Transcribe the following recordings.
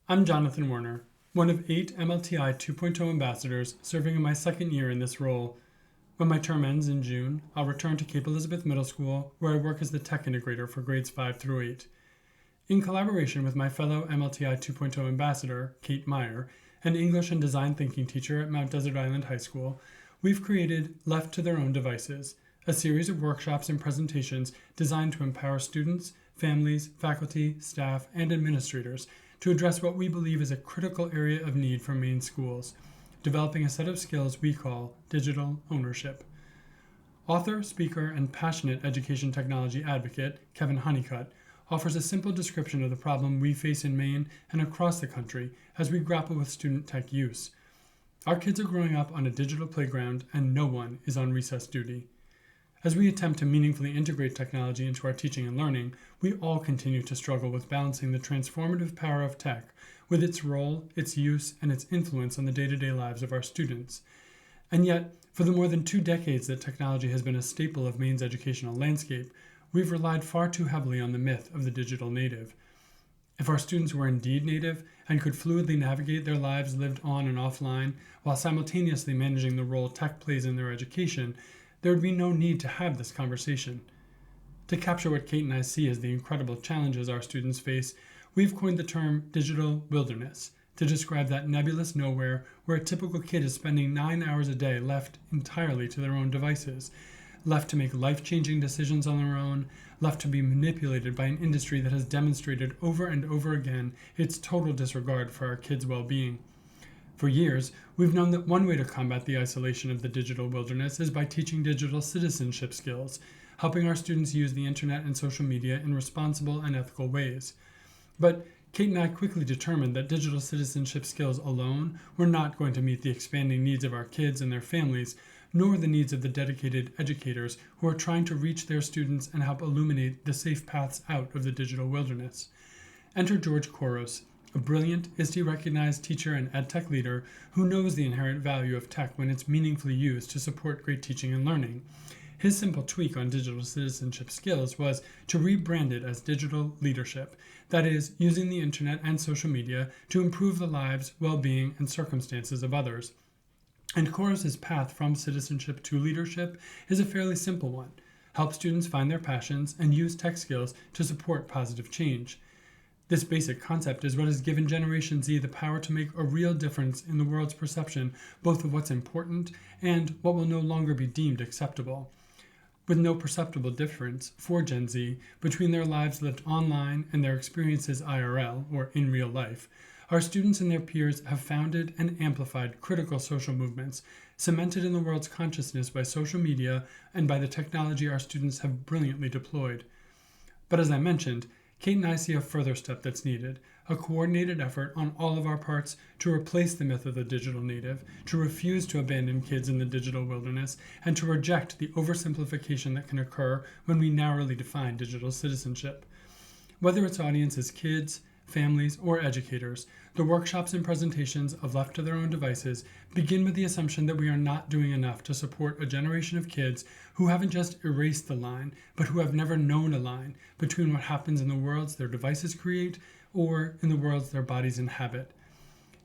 I'm Jonathan Werner, one of 8 MLTI 2.0 ambassadors serving in my second year in this role. When my term ends in June, I'll return to Cape Elizabeth Middle School, where I work as the tech integrator for grades 5 through 8. In collaboration with my fellow MLTI 2.0 ambassador, Kate Meyer, an English and design thinking teacher at Mount Desert Island High School, we've created Left to Their Own Devices, a series of workshops and presentations designed to empower students, families, faculty, staff, and administrators to address what we believe is a critical area of need for Maine schools, developing a set of skills we call digital ownership. Author, speaker, and passionate education technology advocate Kevin Honeycutt offers a simple description of the problem we face in Maine and across the country as we grapple with student tech use. Our kids are growing up on a digital playground and no one is on recess duty. As we attempt to meaningfully integrate technology into our teaching and learning, we all continue to struggle with balancing the transformative power of tech with its role, its use, and its influence on the day-to-day lives of our students. And yet, for the more than 2 decades that technology has been a staple of Maine's educational landscape, we've relied far too heavily on the myth of the digital native. If our students were indeed native and could fluidly navigate their lives lived on and offline while simultaneously managing the role tech plays in their education, there would be no need to have this conversation. To capture what Kate and I see as the incredible challenges our students face, we've coined the term digital wilderness to describe that nebulous nowhere where a typical kid is spending 9 hours a day left entirely to their own devices, left to make life-changing decisions on their own, left to be manipulated by an industry that has demonstrated over and over again its total disregard for our kids' well-being. For years, we've known that one way to combat the isolation of the digital wilderness is by teaching digital citizenship skills, helping our students use the internet and social media in responsible and ethical ways. But Kate and I quickly determined that digital citizenship skills alone were not going to meet the expanding needs of our kids and their families, nor the needs of the dedicated educators who are trying to reach their students and help illuminate the safe paths out of the digital wilderness. Enter George Koros, a brilliant, ISTE-recognized teacher and edtech leader who knows the inherent value of tech when it's meaningfully used to support great teaching and learning. His simple tweak on digital citizenship skills was to rebrand it as digital leadership, that is, using the internet and social media to improve the lives, well-being, and circumstances of others. And Koros' path from citizenship to leadership is a fairly simple one: help students find their passions and use tech skills to support positive change. This basic concept is what has given Generation Z the power to make a real difference in the world's perception both of what's important and what will no longer be deemed acceptable. With no perceptible difference for Gen Z between their lives lived online and their experiences IRL, or in real life, our students and their peers have founded and amplified critical social movements, cemented in the world's consciousness by social media and by the technology our students have brilliantly deployed. But as I mentioned, Kate and I see a further step that's needed, a coordinated effort on all of our parts to replace the myth of the digital native, to refuse to abandon kids in the digital wilderness, and to reject the oversimplification that can occur when we narrowly define digital citizenship. Whether its audience is kids, families, or educators, the workshops and presentations of Left to Their Own Devices begin with the assumption that we are not doing enough to support a generation of kids who haven't just erased the line, but who have never known a line between what happens in the worlds their devices create or in the worlds their bodies inhabit.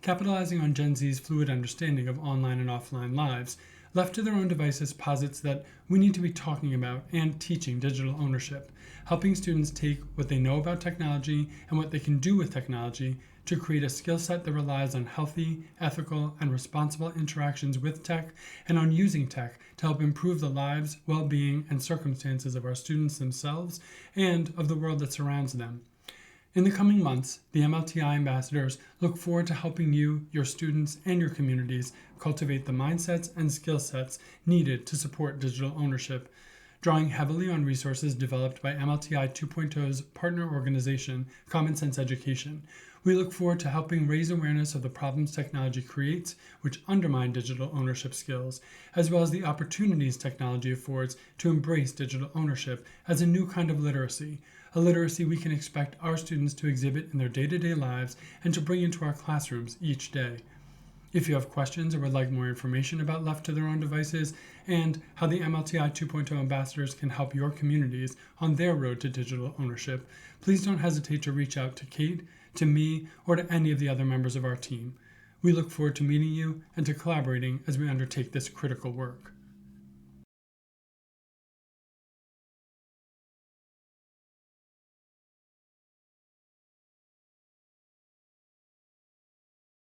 Capitalizing on Gen Z's fluid understanding of online and offline lives, Left to Their Own Devices posits that we need to be talking about and teaching digital ownership, helping students take what they know about technology and what they can do with technology to create a skill set that relies on healthy, ethical, and responsible interactions with tech and on using tech to help improve the lives, well-being, and circumstances of our students themselves and of the world that surrounds them. In the coming months, the MLTI ambassadors look forward to helping you, your students, and your communities cultivate the mindsets and skill sets needed to support digital ownership, drawing heavily on resources developed by MLTI 2.0's partner organization, Common Sense Education. We look forward to helping raise awareness of the problems technology creates, which undermine digital ownership skills, as well as the opportunities technology affords to embrace digital ownership as a new kind of literacy, a literacy we can expect our students to exhibit in their day-to-day lives and to bring into our classrooms each day. If you have questions or would like more information about Left to Their Own Devices and how the MLTI 2.0 ambassadors can help your communities on their road to digital ownership, please don't hesitate to reach out to Kate, to me, or to any of the other members of our team. We look forward to meeting you and to collaborating as we undertake this critical work.